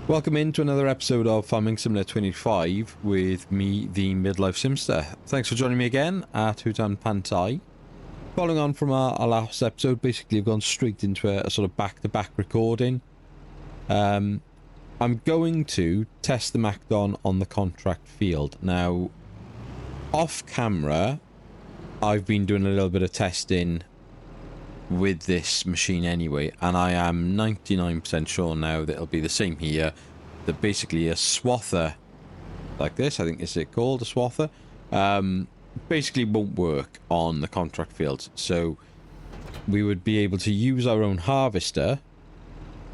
Welcome into another episode of Farming Simulator 25 with me, the midlife Simster. Thanks for joining me again at Hutan Pantai. Following on from our last episode, basically I've gone straight into a sort of back-to-back recording. I'm going to test the Macdon on the contract field. Now, off camera, I've been doing a little bit of testing with this machine anyway, and I am 99% sure now that it'll be the same here, that basically a swather like this, I think is it called a swather, basically won't work on the contract fields. So we would be able to use our own harvester,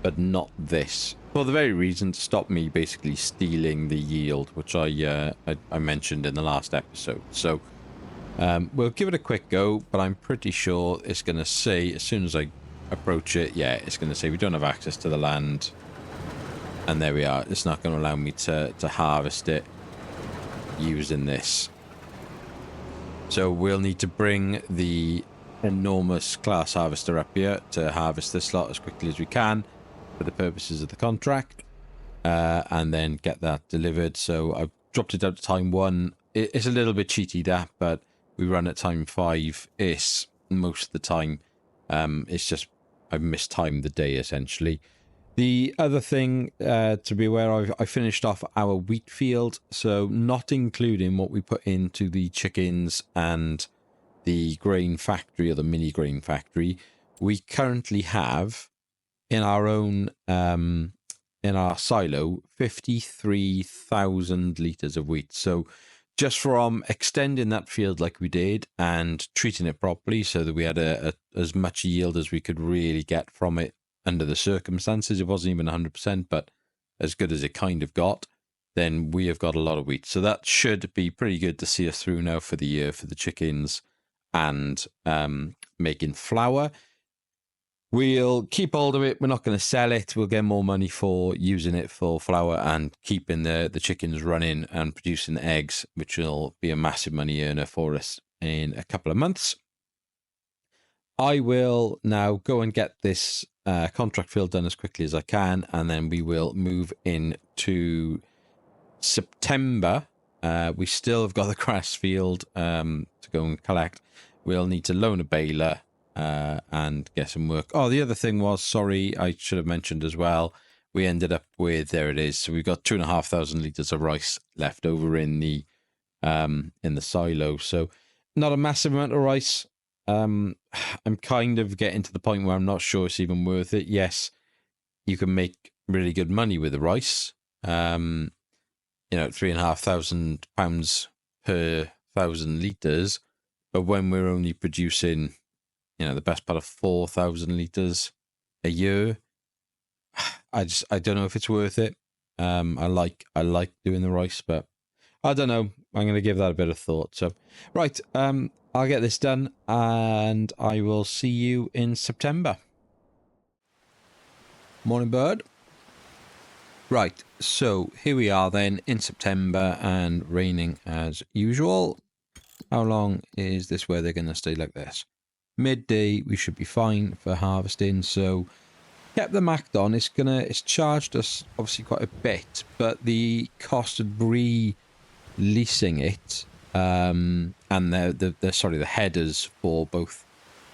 but not this, for the very reason to stop me basically stealing the yield, which I mentioned in the last episode. So we'll give it a quick go, but I'm pretty sure it's going to say, as soon as I approach it, yeah, it's going to say we don't have access to the land. And there we are. It's not going to allow me to harvest it using this. So we'll need to bring the enormous CLAAS harvester up here to harvest this lot as quickly as we can for the purposes of the contract. And then get that delivered. So I've dropped it out to time 1. It's a little bit cheaty, that, but we run at time 5 is most of the time. It's just I've mistimed the day essentially. The other thing to be aware of, I finished off our wheat field, so not including what we put into the chickens and the grain factory, or the mini grain factory. We currently have in our own in our silo 53,000 litres of wheat. So just from extending that field like we did and treating it properly so that we had as much yield as we could really get from it under the circumstances, it wasn't even 100%, but as good as it kind of got, then we have got a lot of wheat. So that should be pretty good to see us through now for the year for the chickens and making flour. We'll keep hold of it. We're not going to sell it. We'll get more money for using it for flour and keeping the chickens running and producing eggs, which will be a massive money earner for us in a couple of months. I will now go and get this contract field done as quickly as I can, and then we will move into September. We still have got the grass field to go and collect. We'll need to loan a baler and get some work. Oh, the other thing was, sorry, I should have mentioned as well, we ended up with, there it is, so we've got 2,500 litres of rice left over in the silo. So not a massive amount of rice. I'm kind of getting to the point where I'm not sure it's even worth it. Yes, you can make really good money with the rice. £3,500 per 1,000 litres, but when we're only producing, the best part of 4,000 litres a year, I don't know if it's worth it. I like doing the rice, but I don't know. I'm going to give that a bit of thought. So, right, I'll get this done, and I will see you in September. Morning, bird. Right, so here we are then in September, and raining as usual. How long is this weather going to stay like this? Midday, we should be fine for harvesting. So kept the Macdon. It's charged us obviously quite a bit, but the cost of leasing it, and the headers for both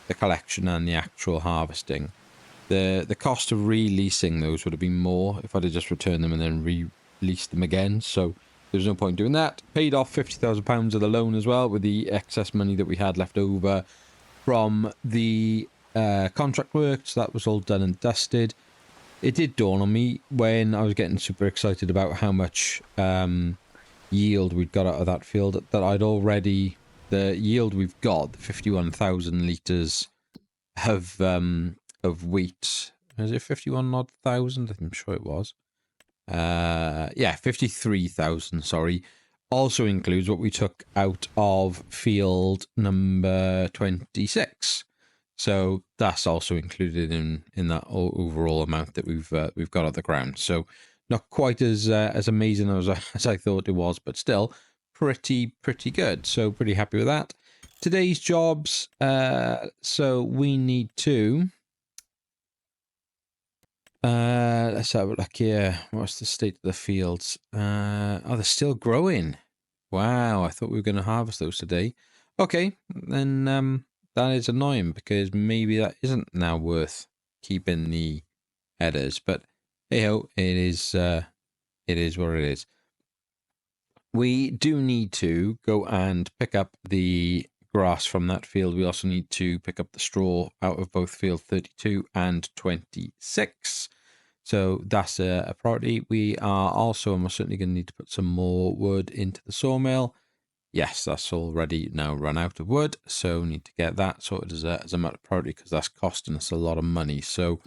the collection and the actual harvesting, the cost of releasing those would have been more if I'd have just returned them and then released them again. So there's no point doing that. Paid off £50,000 of the loan as well with the excess money that we had left over from the contract work. So that was all done and dusted. It did dawn on me when I was getting super excited about how much yield we'd got out of that field that I'd already, the yield we've got, 51,000 litres of wheat. Is it 51 odd thousand? I'm sure it was. 53,000, sorry. Also includes what we took out of field number 26. So that's also included in that overall amount that we've got off the ground. So not quite as amazing as I thought it was, but still pretty good. So pretty happy with that. Today's jobs. So we need to Let's have a look here. What's the state of the fields? Oh, they're still growing. Wow, I thought we were going to harvest those today. Okay, then that is annoying because maybe that isn't now worth keeping the headers. But hey ho, it is what it is. We do need to go and pick up the grass from that field. We also need to pick up the straw out of both field 32 and 26. So that's a priority. We are also almost certainly going to need to put some more wood into the sawmill. Yes, that's already now run out of wood, so we need to get that sorted as a matter of priority because that's costing us a lot of money. So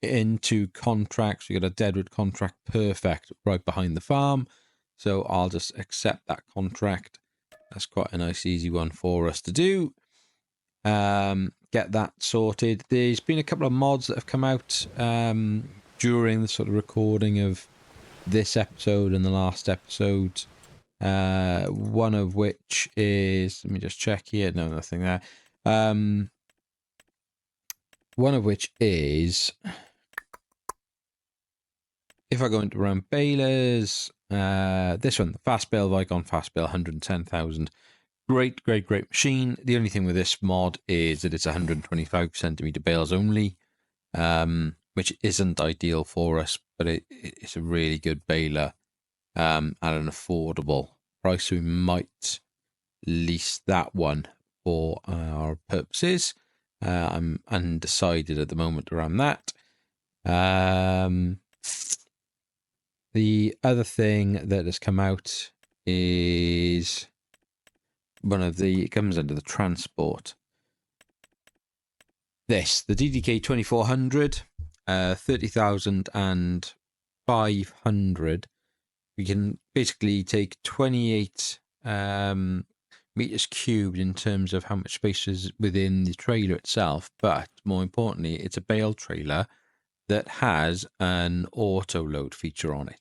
into contracts, we got a deadwood contract perfect right behind the farm. So I'll just accept that contract. That's quite a nice easy one for us to do. Get that sorted. There's been a couple of mods that have come out during the sort of recording of this episode and the last episode. One of which is, let me just check here. No, nothing there. One of which is, if I go into around Bales, this one, the Fast Bale Vicon Fast Bale 110,000. Great machine. The only thing with this mod is that it's 125 centimeter bales only, which isn't ideal for us, but it's a really good baler at an affordable price. So we might lease that one for our purposes. I'm undecided at the moment around that. The other thing that has come out is it comes under the transport. The DDK 2400, 30,500. We can basically take 28 meters cubed in terms of how much space is within the trailer itself, but more importantly, it's a bale trailer that has an auto load feature on it.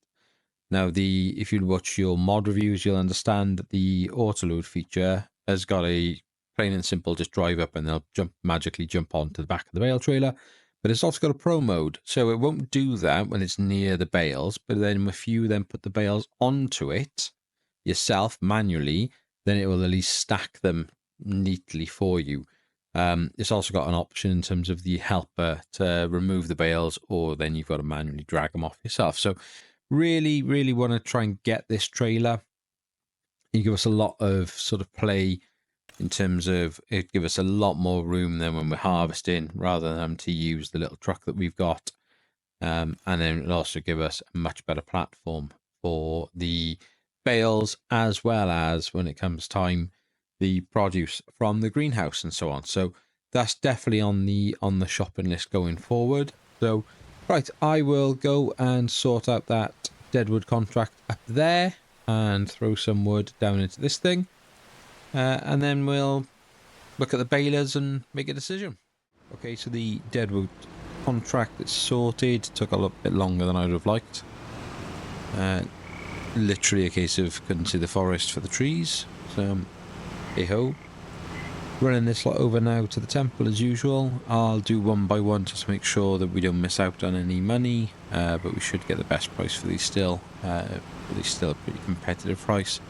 Now, if you watch your mod reviews, you'll understand that the auto load feature has got a plain and simple just drive up and they'll magically jump onto the back of the bale trailer. But it's also got a pro mode, so it won't do that when it's near the bales. But then if you then put the bales onto it yourself manually, then it will at least stack them neatly for you. It's also got an option in terms of the helper to remove the bales, or then you've got to manually drag them off yourself. So really want to try and get this trailer. You give us a lot of sort of play in terms of it give us a lot more room than when we're harvesting, rather than having to use the little truck that we've got. And then it'll also give us a much better platform for the bales, as well as when it comes time, the produce from the greenhouse and so on. So that's definitely on the shopping list going forward. So right, I will go and sort out that deadwood contract up there and throw some wood down into this thing. And then we'll look at the balers and make a decision. Okay, so the deadwood contract is sorted. Took a little bit longer than I would have liked. Literally a case of couldn't see the forest for the trees. So, hey ho. Running this lot over now to the temple as usual. I'll do one by one just to make sure that we don't miss out on any money. But we should get the best price for these still. Still a pretty competitive price.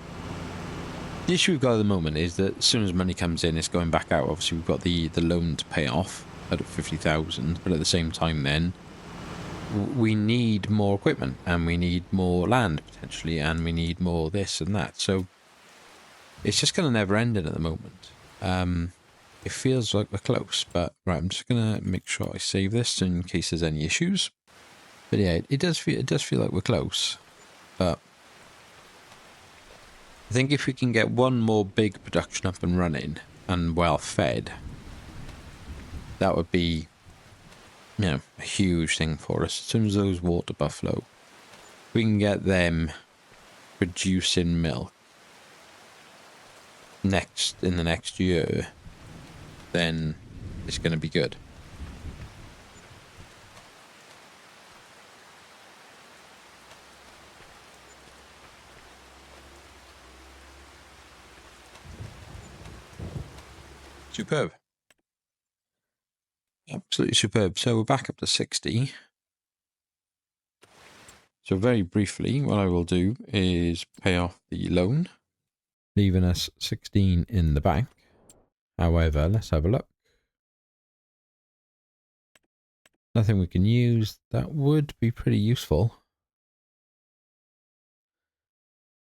The issue we've got at the moment is that as soon as money comes in, it's going back out. Obviously, we've got the loan to pay off at 50,000, but at the same time, then we need more equipment and we need more land potentially, and we need more this and that. So it's just kind of never ending at the moment. It feels like we're close, but right, I'm just gonna make sure I save this in case there's any issues. But yeah, it does feel like we're close, but I think if we can get one more big production up and running and well fed, that would be, a huge thing for us. As soon as those water buffalo, we can get them producing milk in the next year, then it's going to be good. Superb. Absolutely superb. So we're back up to 60. So very briefly, what I will do is pay off the loan, leaving us 16 in the bank. However, let's have a look. Nothing we can use. That would be pretty useful.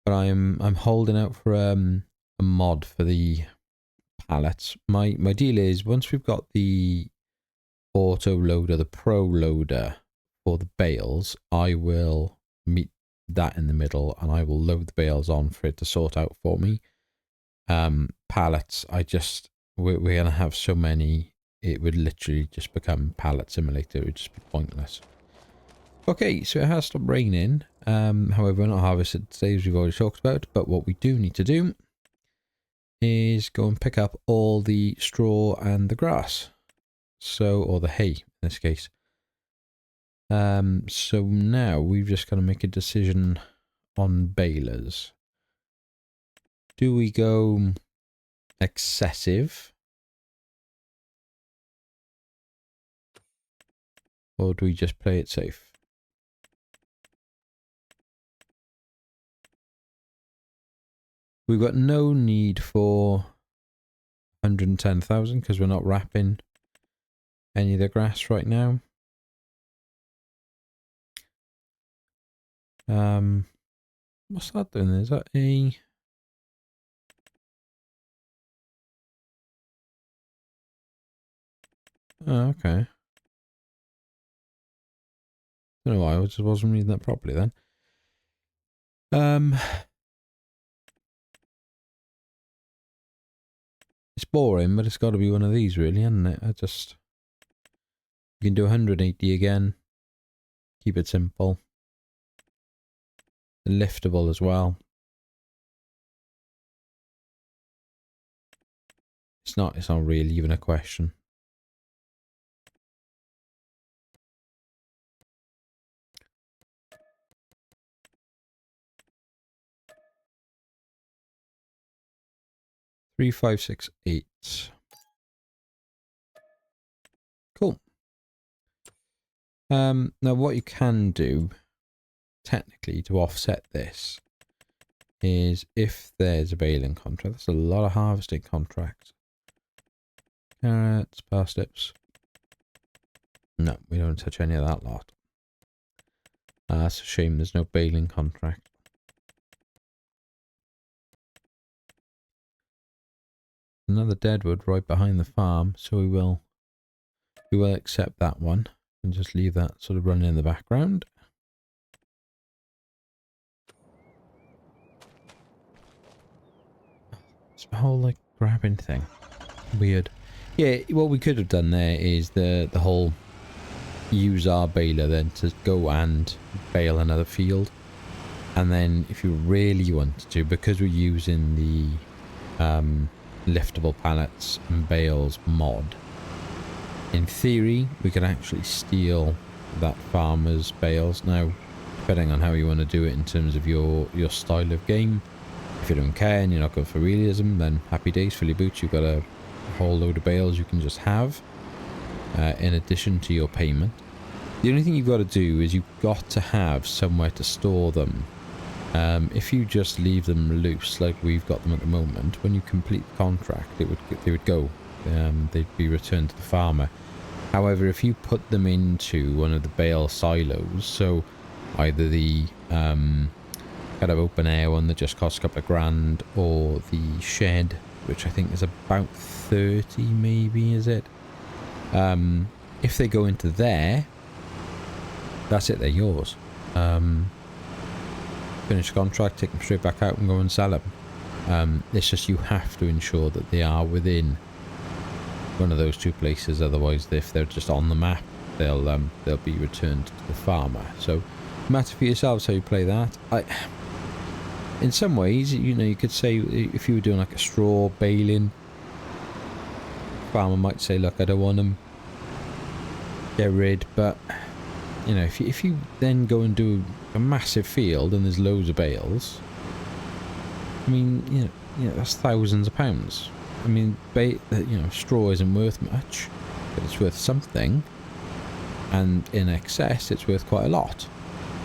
But I'm holding out for a mod for the pallets. My deal is once we've got the auto loader, the pro loader for the bales, I will meet that in the middle and I will load the bales on for it to sort out for me. Pallets, we're gonna have so many, it would literally just become pallet simulator. It would just be pointless. Okay, so it has stopped raining. However, we're not harvested today, as we've already talked about. But what we do need to do is go and pick up all the straw and the grass. So, or the hay in this case. So now we've just got to make a decision on balers. Do we go excessive? Or do we just play it safe? We've got no need for 110,000 because we're not wrapping any of the grass right now. What's that doing? Is that a... Oh, okay. I don't know why, I just wasn't reading that properly then. It's boring, but it's got to be one of these really, hasn't it? You can do 180 again. Keep it simple. Liftable as well. It's not really even a question. Three, 5, 6, 8. Cool. Now what you can do, technically, to offset this, is if there's a baling contract. That's a lot of harvesting contracts. Carrots, parsnips. No, we don't touch any of that lot. That's a shame there's no baling contract. Another deadwood right behind the farm, so we will accept that one and just leave that sort of running in the background. It's a whole like grabbing thing. Weird. Yeah, what we could have done there is the whole use our baler then to go and bale another field. And then if you really wanted to, because we're using the liftable pallets and bales mod, in theory we could actually steal that farmer's bales. Now, depending on how you want to do it in terms of your style of game, if you don't care and you're not going for realism, then happy days, fill your boots, you've got a whole load of bales you can just have in addition to your payment. The only thing you've got to do is you've got to have somewhere to store them. If you just leave them loose like we've got them at the moment, when you complete the contract, they would go. They'd be returned to the farmer. However, if you put them into one of the bale silos, so either the kind of open air one that just costs a couple of grand, or the shed, which I think is about 30 maybe, is it? If they go into there, that's it, they're yours. Finish the contract, take them straight back out and go and sell them. It's just you have to ensure that they are within one of those two places, otherwise if they're just on the map, they'll be returned to the farmer. So matter for yourselves how you play that. In some ways, you know, you could say if you were doing like a straw baling, farmer might say, look, I don't want them, get rid. But you know, if you then go and do a massive field and there's loads of bales, I mean, you know, that's thousands of pounds. I mean, you know, straw isn't worth much, but it's worth something, and in excess, it's worth quite a lot.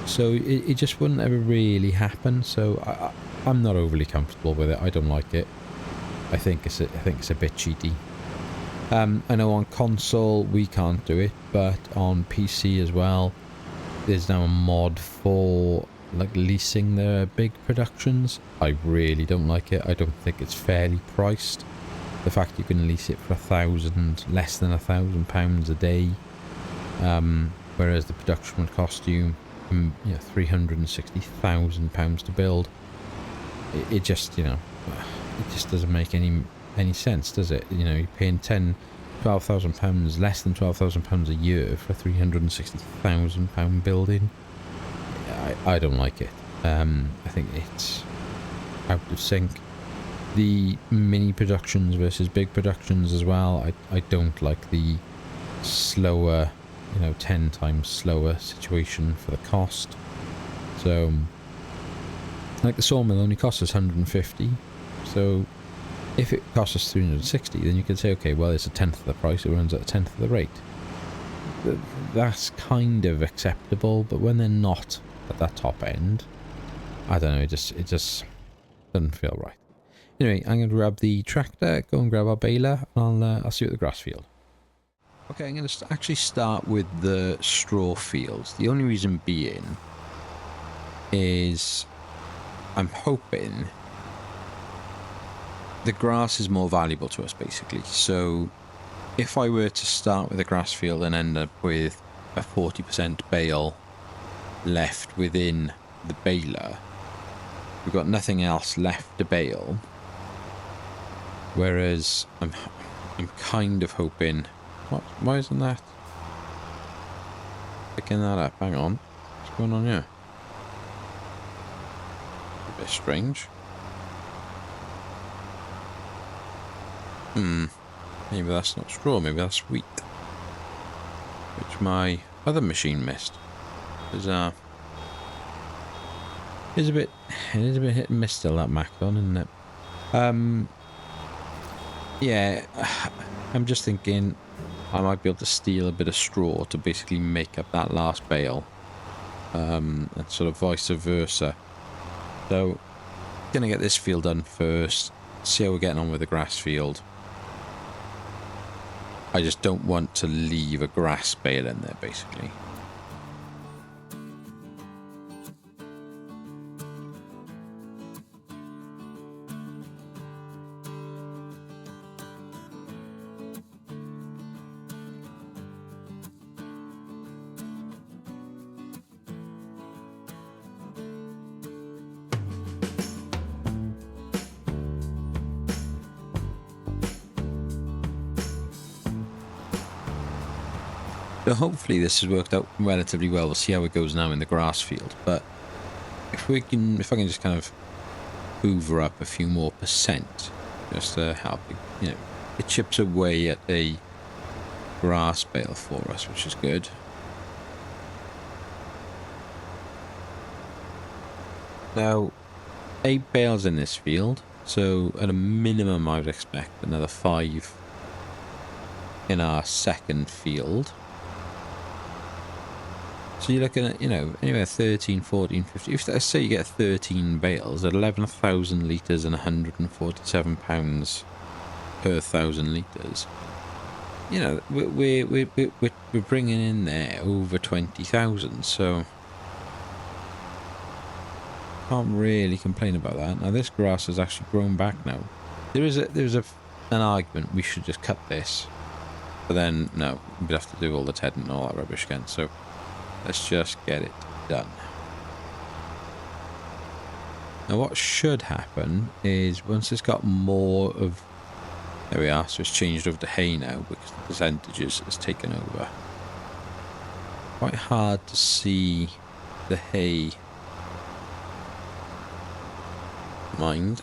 So it just wouldn't ever really happen. So I'm not overly comfortable with it. I don't like it. I think it's a bit cheaty. I know on console we can't do it, but on PC as well, there's now a mod for like leasing the big productions. I really don't like it. I don't think it's fairly priced. The fact you can lease it for less than £1,000 a day, whereas the production would cost you, £360,000 to build. It just, it just doesn't make any sense, does it? You're paying £12,000, less than £12,000 a year for a £360,000 building. I don't like it. I think it's out of sync. The mini productions versus big productions as well. I don't like the slower, 10 times slower situation for the cost. So, like the sawmill only costs us 150. So, if it costs us 360, then you can say, okay, well, it's a tenth of the price. It runs at a tenth of the rate. That's kind of acceptable, but when they're not at that top end, I don't know. It just doesn't feel right. Anyway, I'm going to grab the tractor, go and grab our baler, and I'll see you at the grass field. Okay, I'm going to actually start with the straw fields. The only reason being is I'm hoping the grass is more valuable to us, basically. So if I were to start with a grass field and end up with a 40% bale left within the baler, we've got nothing else left to bale. Whereas I'm kind of hoping... Why isn't that picking that up? Hang on. What's going on here? A bit strange. Maybe that's not straw, maybe that's wheat. Which my other machine missed. It is a bit hit and miss still, that Macdon, isn't it? Yeah, I'm just thinking I might be able to steal a bit of straw to basically make up that last bale. And sort of vice versa. So, gonna get this field done first, see how we're getting on with the grass field. I just don't want to leave a grass bale in there, basically. So hopefully this has worked out relatively well. We'll see how it goes now in the grass field. But if I can just kind of hoover up a few more percent, just to help, it chips away at a grass bale for us, which is good. Now, 8 bales in this field, so at a minimum I would expect another 5 in our second field. So you're looking at, anywhere 13, 14, 15. If let's say you get 13 bales at 11,000 litres and 147 pounds per 1,000 litres, we're bringing in there over 20,000. So can't really complain about that. Now this grass has actually grown back now. There's an argument we should just cut this, but then no, we'd have to do all the TED and all that rubbish again. So let's just get it done. Now what should happen is once it's got more of... There we are, so it's changed over to hay now because the percentages has taken over. Quite hard to see the hay. Mind.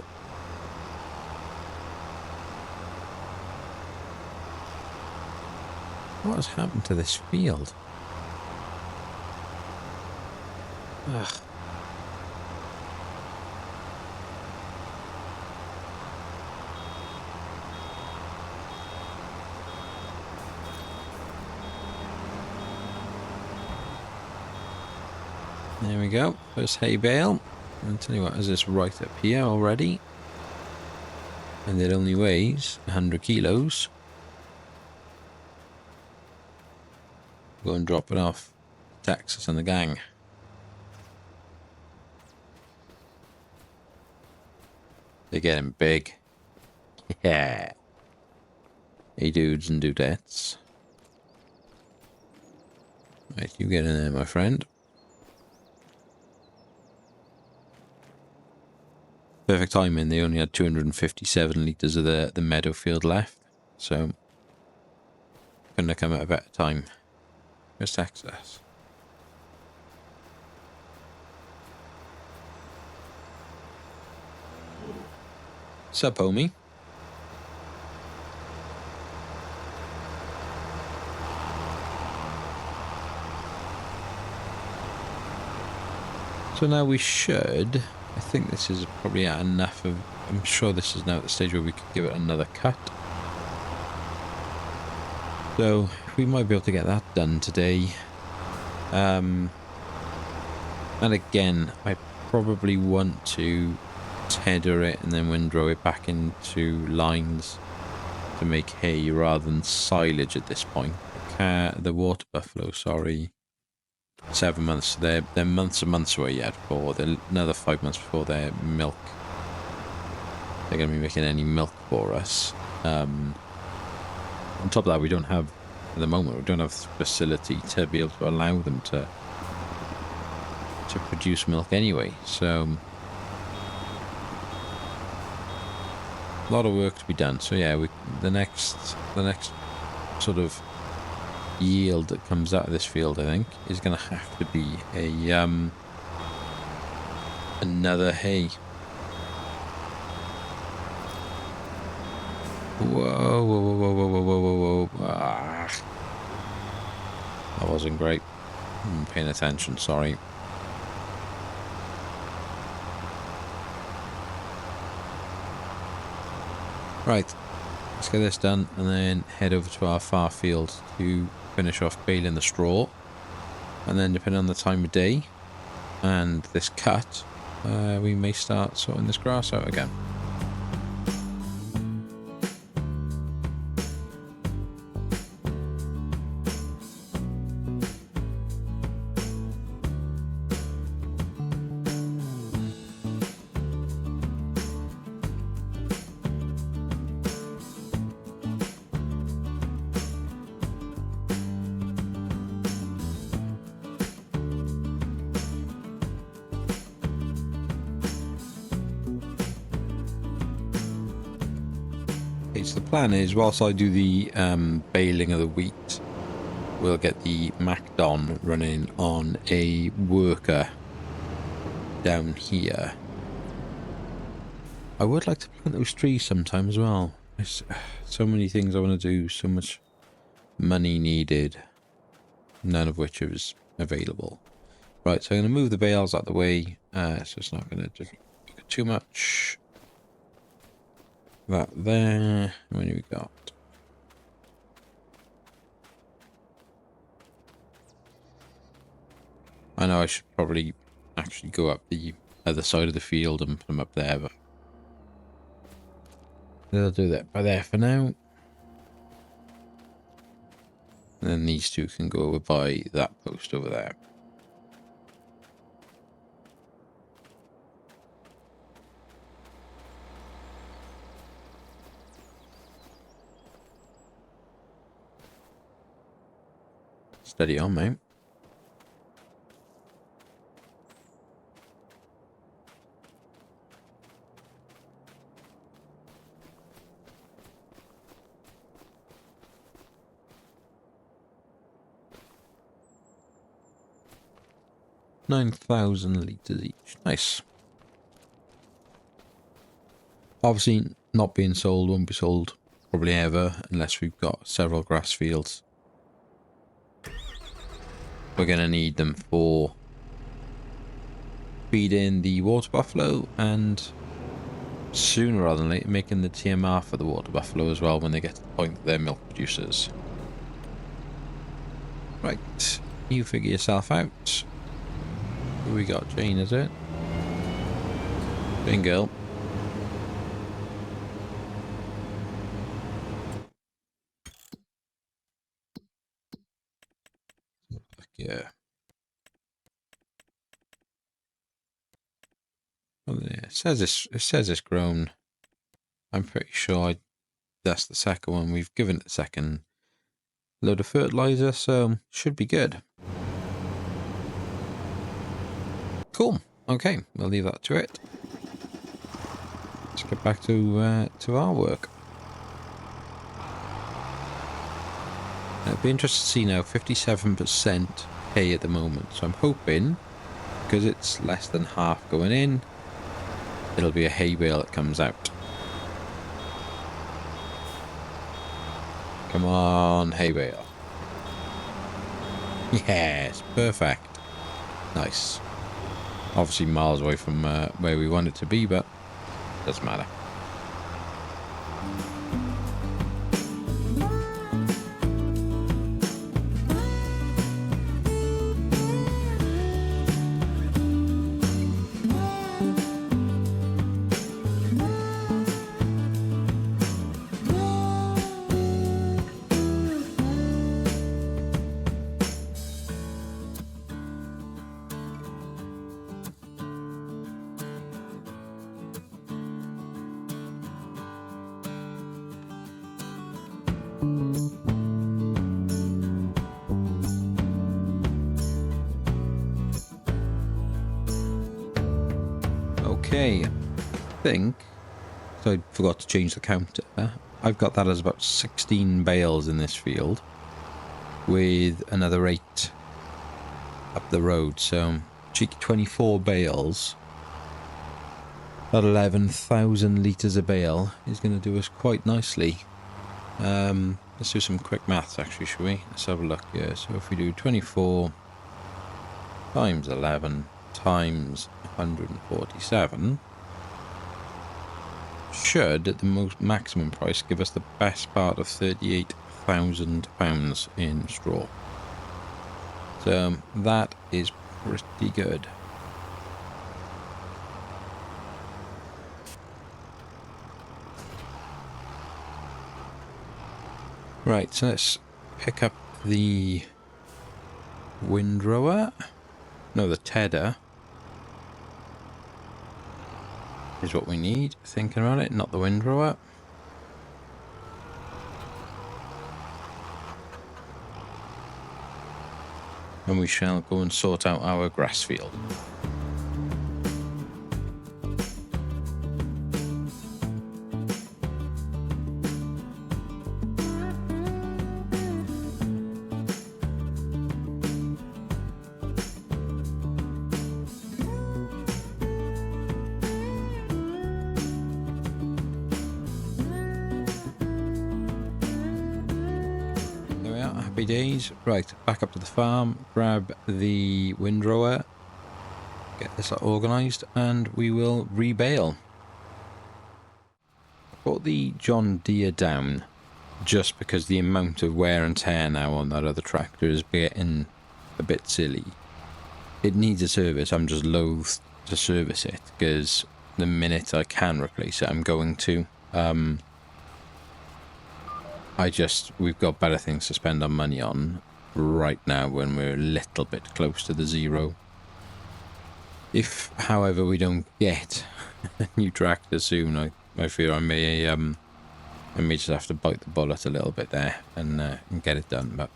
What has happened to this field? Ugh. There we go. First hay bale. I'll tell you what, is this right up here already? And it only weighs 100 kilos. Go and drop it off. Texas and the gang. They're getting big. Yeah. Hey dudes and dudettes. Right, you get in there, my friend. Perfect timing. They only had 257 litres of the meadow field left. So, couldn't have come at a better time. Where's Texas? Sup, homie? So now we should... I think this is probably enough of... I'm sure this is now at the stage where we could give it another cut. So, we might be able to get that done today. And again, I probably want to tether it and then windrow it back into lines to make hay rather than silage at this point. The water buffalo, sorry. 7 months. They're months and months away yet. For another 5 months before their milk. They're going to be making any milk for us. On top of that, we don't have at the moment. We don't have the facility to be able to allow them to produce milk anyway. So a lot of work to be done. So yeah, the next sort of yield that comes out of this field, I think, is going to have to be a another hay. Whoa, whoa, whoa, whoa, whoa, whoa, whoa, whoa, whoa. Ah. That wasn't great. I'm paying attention, sorry. Right, let's get this done and then head over to our far field to finish off baling the straw. And then depending on the time of day and this cut, we may start sorting this grass out again. So the plan is, whilst I do the baling of the wheat, we'll get the MacDon running on a worker down here. I would like to plant those trees sometime as well. There's so many things I want to do, so much money needed, none of which is available. Right, so I'm going to move the bales out of the way, so it's not going to do too much. That there. What do we got? I know I should probably actually go up the other side of the field and put them up there, but I'll do that by there for now. And then these two can go over by that post over there. Steady on, mate. $9,000 litres each. Nice. Obviously, not being sold, won't be sold probably ever, unless we've got several grass fields. We're going to need them for feeding the water buffalo and sooner rather than later making the TMR for the water buffalo as well when they get to the point that they're milk producers. Right, you figure yourself out. Who we got? Jane, is it? Jane girl. Yeah. Well, yeah, it says it's grown. I'm pretty sure that's the second one. We've given it the second load of fertilizer, so should be good. Cool. Okay, we'll leave that to it. Let's get back to our work. It'd be interesting to see now. 57% hay at the moment, so I'm hoping, because it's less than half going in, it'll be a hay bale that comes out. Come on, hay bale. Yes, perfect. Nice. Obviously miles away from where we want it to be, but doesn't matter. Okay, I think, so I forgot to change the counter. I've got that as about 16 bales in this field, with another 8 up the road, so cheeky 24 bales. About 11,000 litres a bale is going to do us quite nicely. Let's do some quick maths actually, shall we? Let's have a look here. So if we do 24 times 11 times 147, should at the maximum price give us the best part of £38,000 in straw. So that is pretty good. Right, so let's pick up the windrower. No, the tedder is what we need. Thinking about it, not the windrower. And we shall go and sort out our grass field. Days. Right, back up to the farm, grab the windrower, get this organised, and we will rebale. I brought the John Deere down just because the amount of wear and tear now on that other tractor is getting a bit silly. It needs a service. I'm just loath to service it because the minute I can replace it, I'm going to. We've got better things to spend our money on right now when we're a little bit close to the zero. If, however, we don't get a new tractor soon, I fear I may just have to bite the bullet a little bit there and get it done, but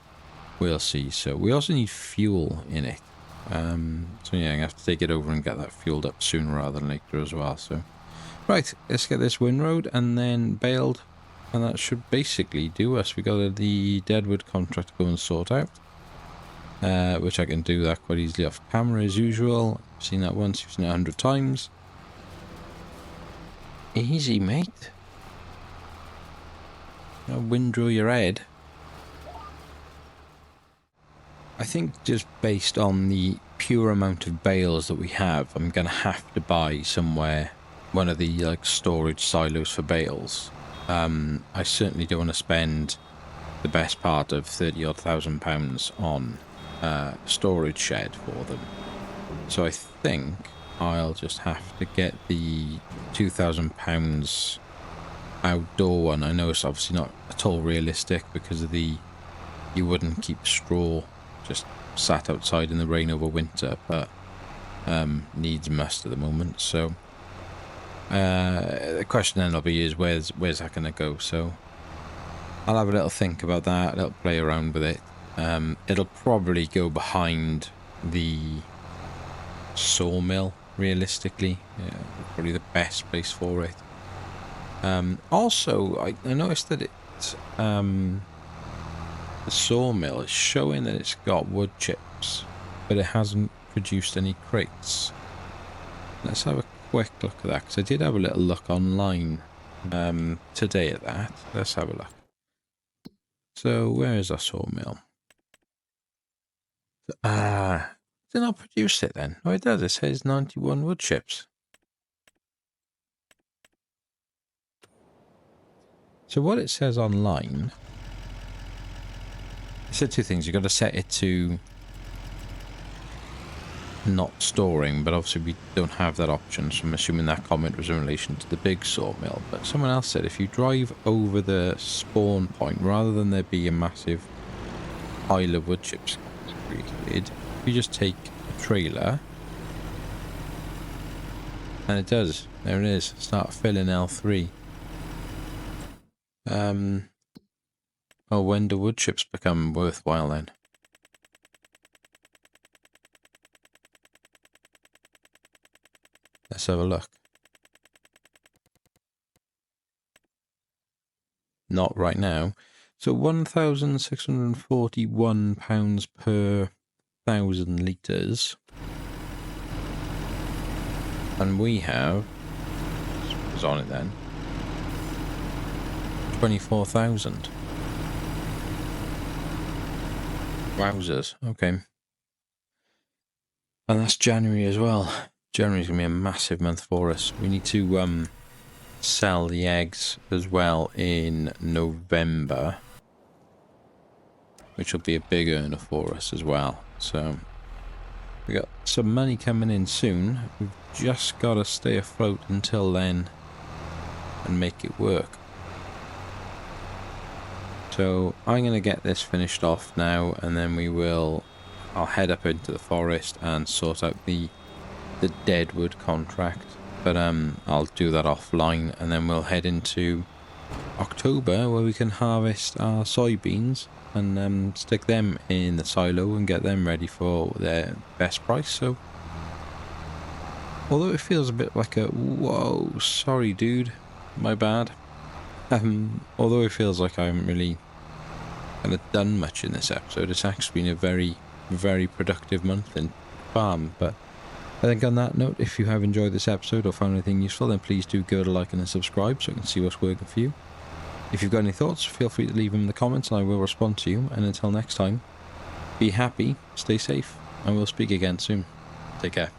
we'll see. So we also need fuel in it. So yeah, I have to take it over and get that fueled up sooner rather than later as well. So, right, let's get this windrowed and then baled. And that should basically do us. We got the Deadwood contract to go and sort out, which I can do that quite easily off camera as usual. I've seen that once, you've seen it 100 times. Easy, mate. Windrow your head. I think just based on the pure amount of bales that we have, I'm going to have to buy somewhere one of the storage silos for bales. I certainly don't want to spend the best part of £30,000 on a storage shed for them. So I think I'll just have to get the £2,000 outdoor one. I know it's obviously not at all realistic because of the, you wouldn't keep straw just sat outside in the rain over winter, but needs must at the moment. So the question then will be is where's that going to go? So I'll have a little think about that, a little play around with it. It'll probably go behind the sawmill, realistically. Yeah, probably the best place for it. Also, I noticed that it's the sawmill is showing that it's got wood chips, but it hasn't produced any crates. Let's have a quick look at that, because I did have a little look online today at that. Let's have a look. So where is our sawmill? Did it not produce it then? Oh, it does. It says 91 wood chips. So what it says online, it said two things. You've got to set it to not storing, but obviously we don't have that option, so I'm assuming that comment was in relation to the big sawmill. But someone else said if you drive over the spawn point, rather than there be a massive pile of wood chips created, you just take a trailer, and it does. There it is. Start filling L3. Oh, when do wood chips become worthwhile then? Let's have a look. Not right now. So £1,641 per 1,000 litres. And we have, what's on it then? 24,000. Wowzers. Okay. And that's January as well. January's going to be a massive month for us. We need to sell the eggs as well in November, which will be a big earner for us as well. So we got some money coming in soon. We've just got to stay afloat until then and make it work. So I'm going to get this finished off now, and then I'll head up into the forest and sort out the deadwood contract. But I'll do that offline, and then we'll head into October where we can harvest our soybeans and stick them in the silo and get them ready for their best price. So although it feels a bit like a whoa, sorry dude, my bad. Although it feels like I haven't really kind of done much in this episode, it's actually been a very, very productive month in farm. But I think on that note, if you have enjoyed this episode or found anything useful, then please do go to like and subscribe so I can see what's working for you. If you've got any thoughts, feel free to leave them in the comments and I will respond to you. And until next time, be happy, stay safe, and we'll speak again soon. Take care.